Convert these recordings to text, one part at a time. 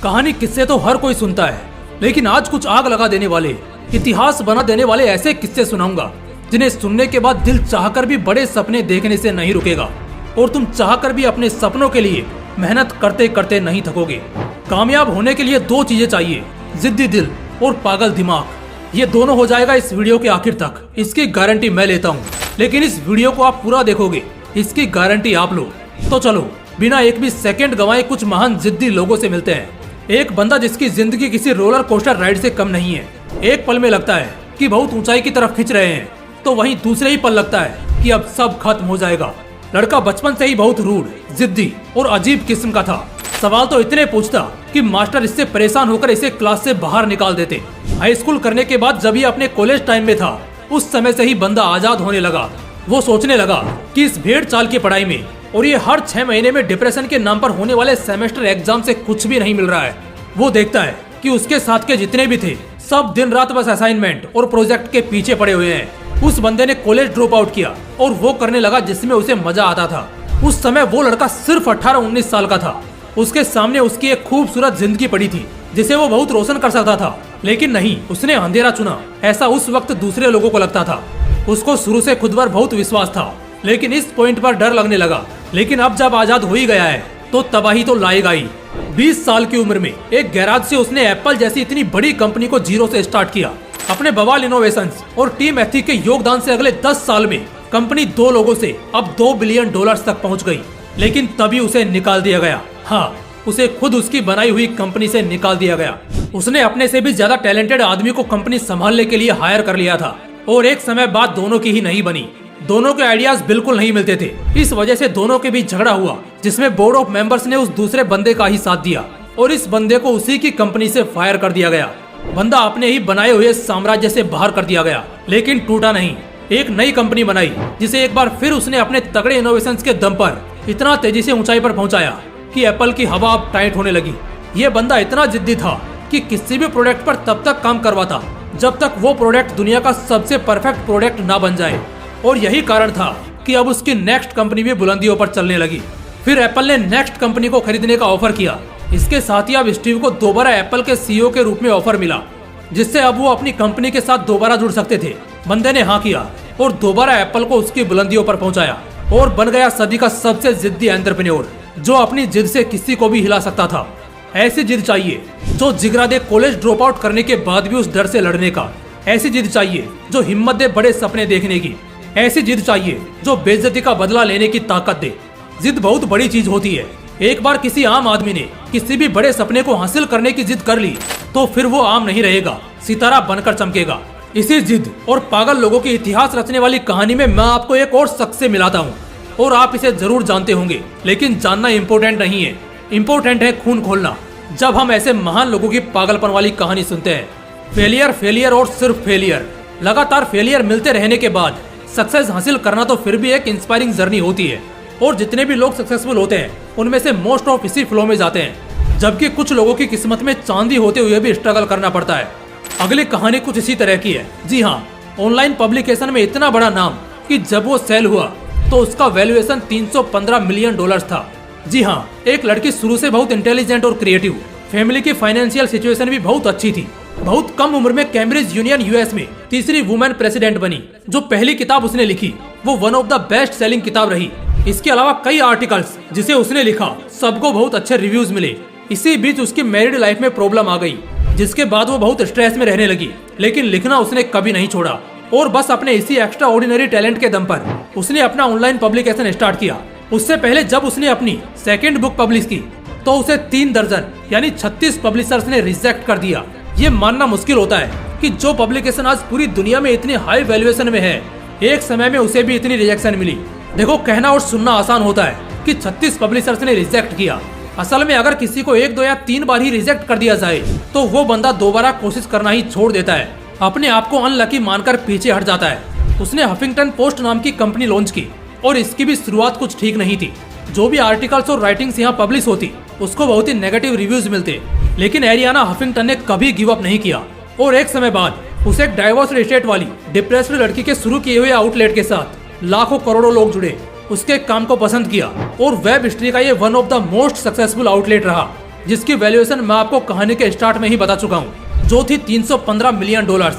कहानी किस्से तो हर कोई सुनता है, लेकिन आज कुछ आग लगा देने वाले, इतिहास बना देने वाले ऐसे किस्से सुनाऊंगा जिन्हें सुनने के बाद दिल चाहकर भी बड़े सपने देखने से नहीं रुकेगा और तुम चाहकर भी अपने सपनों के लिए मेहनत करते करते नहीं थकोगे। कामयाब होने के लिए दो चीजें चाहिए, जिद्दी दिल और पागल दिमाग। ये दोनों हो जाएगा इस वीडियो के आखिर तक, इसकी गारंटी मैं लेता हूँ। लेकिन इस वीडियो को आप पूरा देखोगे, इसकी गारंटी आप लो। तो चलो बिना एक भी सेकंड गंवाए कुछ महान जिद्दी लोगों से मिलते हैं। एक बंदा जिसकी जिंदगी किसी रोलर कोस्टर राइड से कम नहीं है। एक पल में लगता है कि बहुत ऊंचाई की तरफ खिंच रहे हैं, तो वहीं दूसरे ही पल लगता है कि अब सब खत्म हो जाएगा। लड़का बचपन से ही बहुत रूड, जिद्दी और अजीब किस्म का था। सवाल तो इतने पूछता कि मास्टर इससे परेशान होकर इसे क्लास से बाहर निकाल देते। हाई स्कूल करने के बाद जब ये अपने कॉलेज टाइम में था, उस समय से ही बंदा आजाद होने लगा। वो सोचने लगा कि इस भेड़ चाल की पढ़ाई में और ये हर 6 महीने में डिप्रेशन के नाम पर होने वाले सेमेस्टर एग्जाम से कुछ भी नहीं मिल रहा है। वो देखता है कि उसके साथ के जितने भी थे सब दिन रात बस असाइनमेंट और प्रोजेक्ट के पीछे पड़े हुए हैं। उस बंदे ने कॉलेज ड्रॉप आउट किया और वो करने लगा जिसमें उसे मजा आता था। उस समय वो लड़का सिर्फ 18-19 साल का था। उसके सामने उसकी एक खूबसूरत जिंदगी पड़ी थी जिसे वो बहुत रोशन कर सकता था, लेकिन नहीं, उसने अंधेरा चुना। ऐसा उस वक्त दूसरे लोगों को लगता था। उसको शुरू से खुद पर बहुत विश्वास था, लेकिन इस पॉइंट पर डर लगने लगा। लेकिन अब जब आजाद हो ही गया है तो तबाही तो लाएगा ही। 20 साल की उम्र में एक गैराज से उसने एप्पल जैसी इतनी बड़ी कंपनी को जीरो से स्टार्ट किया। अपने बवाल इनोवेशंस और टीम एथिक के योगदान से अगले 10 साल में कंपनी 2 लोगों से अब $2 बिलियन तक पहुंच गई। लेकिन तभी उसे निकाल दिया गया। हाँ, उसे खुद उसकी बनाई हुई कंपनी से निकाल दिया गया। उसने अपने से भी ज्यादा टैलेंटेड आदमी को कंपनी संभालने के लिए हायर कर लिया था और एक समय बाद दोनों की ही नहीं बनी। दोनों के आइडियाज बिल्कुल नहीं मिलते थे। इस वजह से दोनों के बीच झगड़ा हुआ, जिसमें बोर्ड ऑफ मेंबर्स ने उस दूसरे बंदे का ही साथ दिया और इस बंदे को उसी की कंपनी से फायर कर दिया गया। बंदा अपने ही बनाए हुए साम्राज्य से बाहर कर दिया गया, लेकिन टूटा नहीं। एक नई कंपनी बनाई जिसे एक बार फिर उसने अपने तगड़े इनोवेशंस के दम पर इतना तेजी से ऊंचाई पर पहुंचाया कि एप्पल की हवा अब टाइट होने लगी। ये बंदा इतना जिद्दी था कि किसी भी प्रोडक्ट पर तब तक काम करवाता जब तक वो प्रोडक्ट दुनिया का सबसे परफेक्ट प्रोडक्ट ना बन जाए। और यही कारण था कि अब उसकी नेक्स्ट कंपनी भी बुलंदियों पर चलने लगी। फिर एप्पल ने नेक्स्ट कंपनी को खरीदने का ऑफर किया। इसके साथ ही अब स्टीव को दोबारा एप्पल के सीईओ के रूप में ऑफर मिला, जिससे अब वो अपनी कंपनी के साथ दोबारा जुड़ सकते थे। बंदे ने हाँ किया और दोबारा एप्पल को उसकी बुलंदियों पर पहुंचाया और बन गया सदी का सबसे जिद्दी एंटरप्रेन्योर, जो अपनी जिद से किसी को भी हिला सकता था। ऐसी जिद चाहिए जो जिगरा दे कॉलेज ड्रॉप आउट करने के बाद भी उस डर से लड़ने का। ऐसी जिद चाहिए जो हिम्मत दे बड़े सपने देखने की। ऐसी जिद चाहिए जो बेइज्जती का बदला लेने की ताकत दे। जिद बहुत बड़ी चीज होती है। एक बार किसी आम आदमी ने किसी भी बड़े सपने को हासिल करने की जिद कर ली तो फिर वो आम नहीं रहेगा, सितारा बनकर चमकेगा। इसी जिद और पागल लोगों की इतिहास रचने वाली कहानी में मैं आपको एक और शख्स से मिलाता हूँ और आप इसे जरूर जानते होंगे, लेकिन जानना इम्पोर्टेंट नहीं है, इम्पोर्टेंट है खून खोलना। जब हम ऐसे महान लोगों की पागलपन वाली कहानी सुनते हैं, फेलियर फेलियर और सिर्फ फेलियर, लगातार फेलियर मिलते रहने के बाद सक्सेस हासिल करना तो फिर भी एक इंस्पायरिंग जर्नी होती है। और जितने भी लोग सक्सेसफुल होते हैं उनमें से मोस्ट ऑफ इसी फ्लो में जाते हैं, जबकि कुछ लोगों की किस्मत में चांदी होते हुए भी स्ट्रगल करना पड़ता है। अगली कहानी कुछ इसी तरह की है। जी हाँ, ऑनलाइन पब्लिकेशन में इतना बड़ा नाम कि जब वो सेल हुआ तो उसका वैल्यूएशन $315 मिलियन था। जी हाँ, एक लड़की शुरू से बहुत इंटेलिजेंट और क्रिएटिव, फैमिली की फाइनेंशियल सिचुएशन भी बहुत अच्छी थी। बहुत कम उम्र में कैम्ब्रिज यूनियन यूएस में तीसरी वुमेन प्रेसिडेंट बनी। जो पहली किताब उसने लिखी वो one of the best selling किताब रही। इसके अलावा कई आर्टिकल्स जिसे उसने लिखा सबको बहुत अच्छे रिव्यूज मिले। इसी बीच उसकी मैरिड लाइफ में प्रॉब्लम आ गई, जिसके बाद वो बहुत स्ट्रेस में रहने लगी, लेकिन लिखना उसने कभी नहीं छोड़ा और बस अपने इसी एक्स्ट्रा ऑर्डिनरी टैलेंट के दम पर उसने अपना ऑनलाइन पब्लिकेशन स्टार्ट किया। उससे पहले जब उसने अपनी सेकेंड बुक पब्लिश की तो उसे 3 दर्जन यानी 36 पब्लिशर्स ने रिजेक्ट कर दिया। ये मानना मुश्किल होता है कि जो पब्लिकेशन आज पूरी दुनिया में इतनी हाई वैल्यूएशन में है, एक समय में उसे भी इतनी रिजेक्शन मिली। देखो, कहना और सुनना आसान होता है कि 36 पब्लिशर्स ने रिजेक्ट किया। असल में अगर किसी को 1, 2 या 3 बार ही रिजेक्ट कर दिया जाए तो वो बंदा दोबारा कोशिश करना ही छोड़ देता है, अपने आप को अनलकी मानकर पीछे हट जाता है। उसने हफिंगटन पोस्ट नाम की कंपनी लॉन्च की और इसकी भी शुरुआत कुछ ठीक नहीं थी। जो भी आर्टिकल्स और राइटिंग्स यहाँ पब्लिश होती उसको बहुत ही नेगेटिव रिव्यूज मिलते, लेकिन एरियाना हफिंगटन ने कभी गिव अप नहीं किया और एक समय बाद उसे एक डाइवोर्स स्टेट वाली डिप्रेस्ड लड़की के शुरू किए हुए आउटलेट के साथ लाखों करोड़ों लोग जुड़े, उसके काम को पसंद किया और वेब हिस्ट्री का ये one of the most successful outlet रहा। जिसकी वैल्यूएशन मैं आपको कहानी के स्टार्ट में ही बता चुका हूँ, जो थी $315 मिलियन।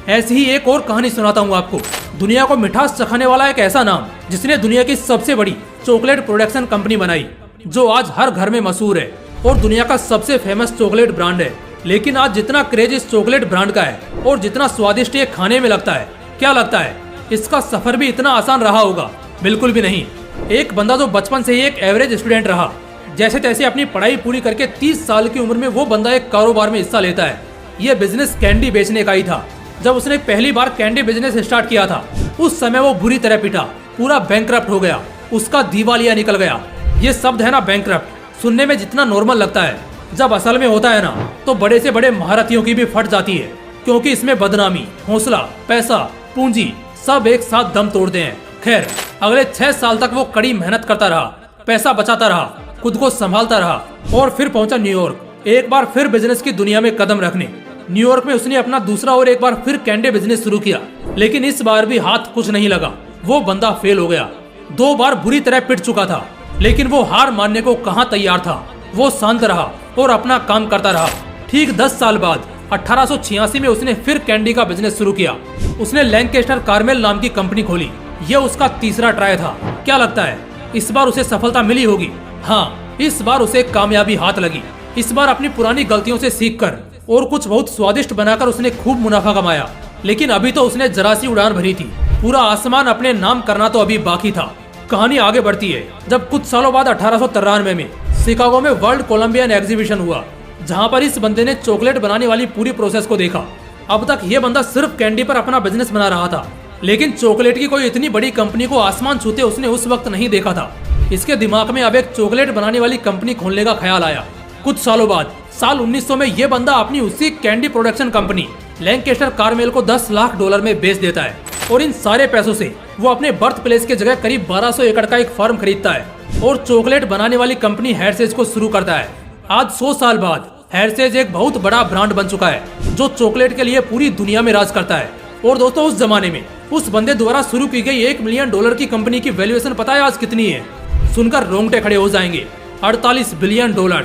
ऐसी ही एक और कहानी सुनाता हूँ आपको। दुनिया को मिठास चखाने वाला एक ऐसा नाम जिसने दुनिया की सबसे बड़ी चॉकलेट प्रोडक्शन कंपनी बनाई, जो आज हर घर में मशहूर है और दुनिया का सबसे फेमस चॉकलेट ब्रांड है। लेकिन आज जितना क्रेज इस चॉकलेट ब्रांड का है और जितना स्वादिष्ट ये खाने में लगता है, क्या लगता है इसका सफर भी इतना आसान रहा होगा? बिल्कुल भी नहीं। एक बंदा जो बचपन से ही एक एवरेज स्टूडेंट रहा, जैसे तैसे अपनी पढ़ाई पूरी करके 30 साल की उम्र में वो बंदा एक कारोबार में हिस्सा लेता है। ये बिजनेस कैंडी बेचने का ही था। जब उसने पहली बार कैंडी बिजनेस स्टार्ट किया था, उस समय वो बुरी तरह पिटा, पूरा बैंकरप्ट हो गया, उसका दिवालिया निकल गया। ये शब्द है ना बैंकरप्ट, सुनने में जितना नॉर्मल लगता है, जब असल में होता है ना तो बड़े से बड़े महारथियों की भी फट जाती है, क्योंकि इसमें बदनामी, हौसला, पैसा, पूंजी सब एक साथ दम तोड़ते हैं। खैर, अगले 6 साल तक वो कड़ी मेहनत करता रहा, पैसा बचाता रहा, खुद को संभालता रहा और फिर पहुंचा न्यूयॉर्क, एक बार फिर बिजनेस की दुनिया में कदम रखने। न्यूयॉर्क में उसने अपना दूसरा और एक बार फिर कैंडी बिजनेस शुरू किया, लेकिन इस बार भी हाथ कुछ नहीं लगा। वो बंदा फेल हो गया। 2 बार बुरी तरह पिट चुका था, लेकिन वो हार मानने को कहाँ तैयार था। वो शांत रहा और अपना काम करता रहा। ठीक 10 साल बाद 1886 में उसने फिर कैंडी का बिजनेस शुरू किया। उसने लैंकेस्टर कार्मेल नाम की कंपनी खोली। यह उसका तीसरा ट्राई था। क्या लगता है इस बार उसे सफलता मिली होगी? हाँ, इस बार उसे कामयाबी हाथ लगी। इस बार अपनी पुरानी गलतियों से सीखकर और कुछ बहुत स्वादिष्ट बनाकर उसने खूब मुनाफा कमाया। लेकिन अभी तो उसने जरा सी उड़ान भरी थी, पूरा आसमान अपने नाम करना तो अभी बाकी था। कहानी आगे बढ़ती है जब कुछ सालों बाद 1893 में शिकागो में वर्ल्ड कोलंबियन एग्जीबिशन हुआ, जहां पर इस बंदे ने चॉकलेट बनाने वाली पूरी प्रोसेस को देखा। अब तक ये बंदा सिर्फ कैंडी पर अपना बिजनेस बना रहा था, लेकिन चॉकलेट की कोई इतनी बड़ी कंपनी को आसमान छूते उसने उस वक्त नहीं देखा था। इसके दिमाग में अब एक चॉकलेट बनाने वाली कंपनी खोलने का ख्याल आया। कुछ सालों बाद साल 1900 में ये बंदा अपनी उसी candy production company Lancaster Carmel को $10 लाख में बेच देता है और इन सारे पैसों से वो अपने बर्थ प्लेस के जगह करीब 1200 एकड़ का एक फार्म खरीदता है और चॉकलेट बनाने वाली कंपनी हेर्शेज को शुरू करता है। आज 100 साल बाद हेर्शेज एक बहुत बड़ा ब्रांड बन चुका है, जो चॉकलेट के लिए पूरी दुनिया में राज करता है। और दोस्तों, उस जमाने में उस बंदे द्वारा शुरू की गई $1 मिलियन की कंपनी की वैल्यूएशन पता है आज कितनी है? सुनकर रोंगटे खड़े हो जाएंगे। $48 बिलियन।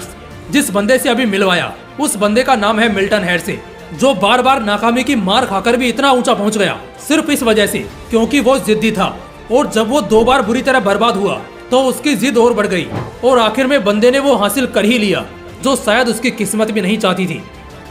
जिस बंदे से अभी मिलवाया, उस बंदे का नाम है मिल्टन हेर्शे, जो बार बार नाकामी की मार खाकर भी इतना ऊंचा पहुंच गया सिर्फ इस वजह से क्योंकि वो जिद्दी था। और जब वो 2 बार बुरी तरह बर्बाद हुआ तो उसकी जिद और बढ़ गई और आखिर में बंदे ने वो हासिल कर ही लिया, जो शायद उसकी किस्मत भी नहीं चाहती थी।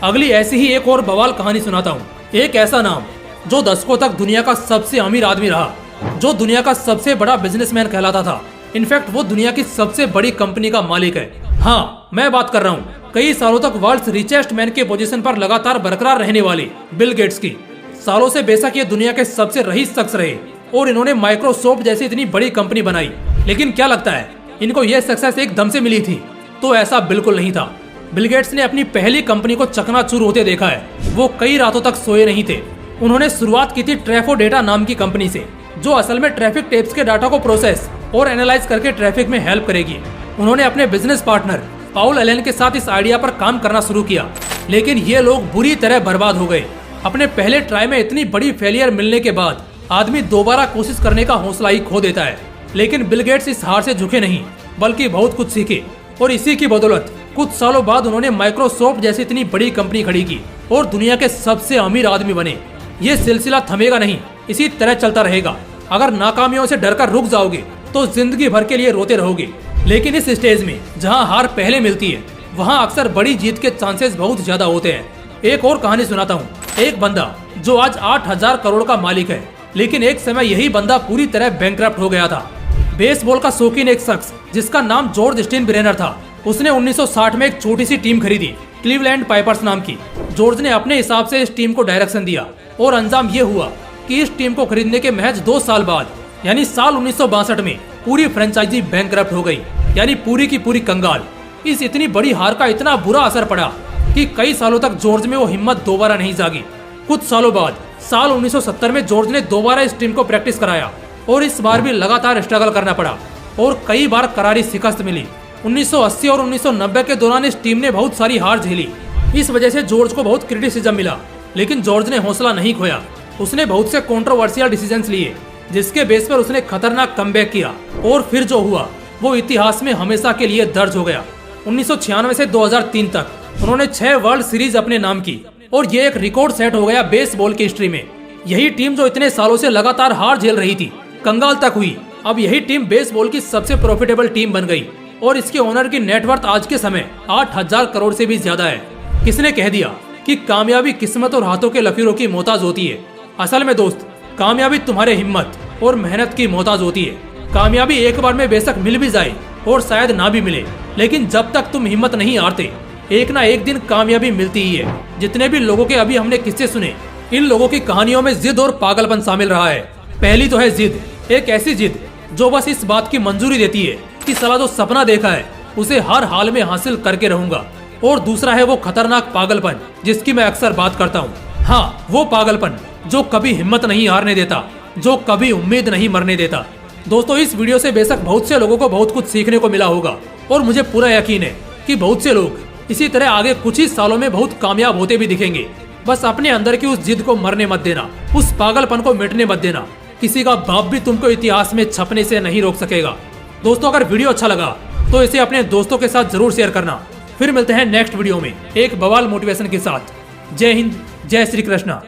अगली ऐसी ही एक और बवाल कहानी सुनाता हूँ। एक ऐसा नाम जो दशकों तक दुनिया का सबसे अमीर आदमी रहा, जो दुनिया का सबसे बड़ा बिजनेसमैन कहलाता था। इनफैक्ट वो दुनिया की सबसे बड़ी कंपनी का मालिक है। हाँ, मैं बात कर रहा हूँ कई सालों तक वर्ल्ड रिचेस्ट मैन के पोजीशन पर लगातार बरकरार रहने वाले बिल गेट्स की। सालों से बेशक ये दुनिया के सबसे रईस शख्स रहे और इन्होंने माइक्रोसॉफ्ट जैसी इतनी बड़ी कंपनी बनाई, लेकिन क्या लगता है इनको यह सक्सेस एकदम से मिली थी? तो ऐसा बिल्कुल नहीं था। बिल गेट्स ने अपनी पहली कंपनी को चकनाचूर होते देखा है। वो कई रातों तक सोए नहीं थे। उन्होंने शुरुआत की थी ट्रैफो डेटा नाम की कंपनी से, जो असल में ट्रैफिक टेप्स के डाटा को प्रोसेस और एनालाइज करके ट्रैफिक में हेल्प करेगी। उन्होंने अपने बिजनेस पार्टनर पाउल एलन के साथ इस आइडिया पर काम करना शुरू किया, लेकिन ये लोग बुरी तरह बर्बाद हो गए। अपने पहले ट्राई में इतनी बड़ी फेलियर मिलने के बाद आदमी दोबारा कोशिश करने का हौसला ही खो देता है। लेकिन बिल गेट्स इस हार से झुके नहीं, बल्कि बहुत कुछ सीखे और इसी की बदौलत कुछ सालों बाद उन्होंने माइक्रोसॉफ्ट जैसी इतनी बड़ी कंपनी खड़ी की और दुनिया के सबसे अमीर आदमी बने। ये सिलसिला थमेगा नहीं, इसी तरह चलता रहेगा। अगर नाकामियों से डरकर रुक जाओगे तो जिंदगी भर के लिए रोते रहोगे। लेकिन इस स्टेज में जहां हार पहले मिलती है, वहां अक्सर बड़ी जीत के चांसेस बहुत ज्यादा होते हैं। एक और कहानी सुनाता हूँ। एक बंदा जो आज 8000 करोड़ का मालिक है, लेकिन एक समय यही बंदा पूरी तरह बैंकरप्ट हो गया था। बेसबॉल का शौकीन एक शख्स जिसका नाम जॉर्ज स्टेनब्रेनर था, उसने 1960 में एक छोटी सी टीम खरीदी, क्लीवलैंड पाइपर्स नाम की। जॉर्ज ने अपने हिसाब से इस टीम को डायरेक्शन दिया और अंजाम ये हुआ कि इस टीम को खरीदने के महज 2 साल बाद, यानी साल 1962 में पूरी फ्रेंचाइजी बैंकरप्ट हो गई, यानी पूरी की पूरी कंगाल। इस इतनी बड़ी हार का इतना बुरा असर पड़ा कि कई सालों तक जॉर्ज में वो हिम्मत दोबारा नहीं जागी। कुछ सालों बाद साल 1970 में जॉर्ज ने दोबारा इस टीम को प्रैक्टिस कराया और इस बार भी लगातार स्ट्रगल करना पड़ा और कई बार करारी शिकस्त मिली। 1980 और 1990 के दौरान इस टीम ने बहुत सारी हार झेली। इस वजह से जॉर्ज को बहुत क्रिटिसिज्म मिला, लेकिन जॉर्ज ने हौसला नहीं खोया। उसने बहुत से कंट्रोवर्शियल डिसीजंस लिए, जिसके बेस पर उसने खतरनाक कमबैक किया और फिर जो हुआ वो इतिहास में हमेशा के लिए दर्ज हो गया। 1996 से 2003 तक उन्होंने 6 वर्ल्ड सीरीज अपने नाम की और ये एक रिकॉर्ड सेट हो गया बेसबॉल की हिस्ट्री में। यही टीम जो इतने सालों से लगातार हार झेल रही थी, कंगाल तक हुई, अब यही टीम बेसबॉल की सबसे प्रॉफिटेबल टीम बन गई और इसके ओनर की नेटवर्थ आज के समय 8,000 करोड़ से भी ज्यादा है। किसने कह दिया कि कामयाबी किस्मत और हाथों के लकीरों की मोहताज होती है? असल में दोस्त, कामयाबी तुम्हारे हिम्मत और मेहनत की मोहताज होती है। कामयाबी एक बार में बेशक मिल भी जाए और शायद ना भी मिले, लेकिन जब तक तुम हिम्मत नहीं हारते, एक ना एक दिन कामयाबी मिलती ही है। जितने भी लोगों के अभी हमने किस्से सुने, इन लोगों की कहानियों में जिद और पागलपन शामिल रहा है। पहली तो है जिद, एक ऐसी जिद जो बस इस बात की मंजूरी देती है कि साला जो सपना देखा है उसे हर हाल में हासिल करके रहूंगा। और दूसरा है वो खतरनाक पागलपन जिसकी मैं अक्सर बात करता हूँ। हाँ, वो पागलपन जो कभी हिम्मत नहीं हारने देता, जो कभी उम्मीद नहीं मरने देता। दोस्तों, इस वीडियो से बेशक बहुत से लोगों को बहुत कुछ सीखने को मिला होगा और मुझे पूरा यकीन है कि बहुत से लोग इसी तरह आगे कुछ ही सालों में बहुत कामयाब होते भी दिखेंगे। बस अपने अंदर की उस जिद को मरने मत देना, उस पागलपन को मिटने मत देना। किसी का बाप भी तुमको इतिहास में छपने से नहीं रोक सकेगा। दोस्तों, अगर वीडियो अच्छा लगा तो इसे अपने दोस्तों के साथ जरूर शेयर करना। फिर मिलते हैं नेक्स्ट वीडियो में एक बवाल मोटिवेशन के साथ। जय हिंद, जय श्री कृष्णा।